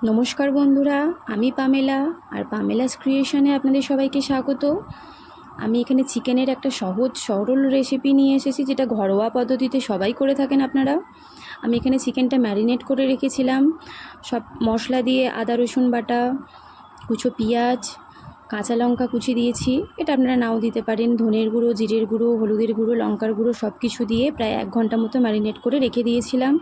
নমস্কার বন্ধুরা, আমি পামেলা আর পামেলাস ক্রিয়েশনে আপনাদের সবাইকে স্বাগত। আমি এখানে চিকেনের একটা সহজ সরল রেসিপি নিয়ে এসেছি, যেটা ঘরোয়া পদ্ধতিতে সবাই করে থাকেন আপনারা। আমি এখানে চিকেনটা ম্যারিনেট করে রেখেছিলাম সব মশলা দিয়ে, আদা রসুন বাটা, কুচো পেঁয়াজ, কাঁচা লঙ্কা কুচি দিয়েছি। এটা আপনারা নাও দিতে পারেন। ধনের গুঁড়ো, জিরের গুঁড়ো, হলুদের গুঁড়ো, লঙ্কার গুঁড়ো সব কিছু দিয়ে প্রায় 1 ঘন্টা মতো ম্যারিনেট করে রেখে দিয়েছিলাম।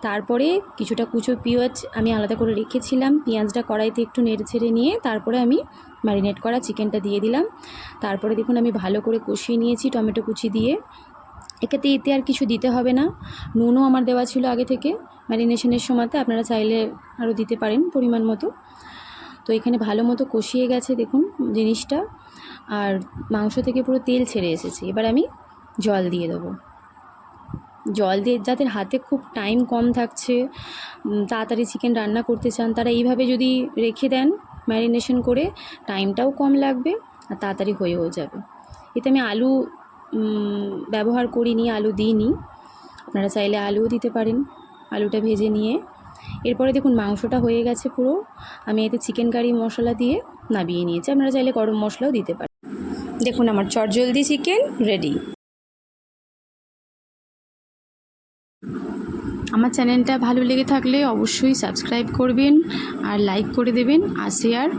তারপরে কিছুটা কুচো পেঁয়াজ আমি আলাদা করে রেখেছিলাম। পেঁয়াজটা কড়াইতে একটু নেড়ে ছেড়ে নিয়ে তারপরে আমি ম্যারিনেট করা চিকেনটা দিয়ে দিলাম। তারপরে দেখুন আমি ভালো করে কষিয়ে নিয়েছি টমেটো কুচি দিয়ে। এতে আর কিছু দিতে হবে না। নুনও আমার দেওয়া ছিল আগে থেকে ম্যারিনেশনের সময়তে, আপনারা চাইলে আরও দিতে পারেন পরিমাণ মতো। তো এখানে ভালো মতো কষিয়ে গেছে দেখুন জিনিসটা, আর মাংস থেকে পুরো তেল ছেড়ে এসেছে। এবার আমি জল দিয়ে দেবো। জল দিয়ে, যাদের হাতে খুব টাইম কম থাকছে, তাড়াতাড়ি চিকেন রান্না করতে চান, তারা এইভাবে যদি রেখে দেন ম্যারিনেশন করে, টাইমটাও কম লাগবে আর তাড়াতাড়ি হয়েও যাবে। এতে আমি আলু ব্যবহার করিনি, আলু দিইনি। আপনারা চাইলে আলুও দিতে পারেন, আলুটা ভেজে নিয়ে। এরপরে দেখুন মাংসটা হয়ে গেছে পুরো। আমি এতে চিকেন কারি মশলা দিয়ে নামিয়ে নিয়েছি। আপনারা চাইলে গরম মশলাও দিতে পারেন। দেখুন আমার চটজলদি চিকেন রেডি। আমার চ্যানেলটা ভালো লেগে থাকলে অবশ্যই সাবস্ক্রাইব করবেন আর লাইক করে দেবেন আর শেয়ার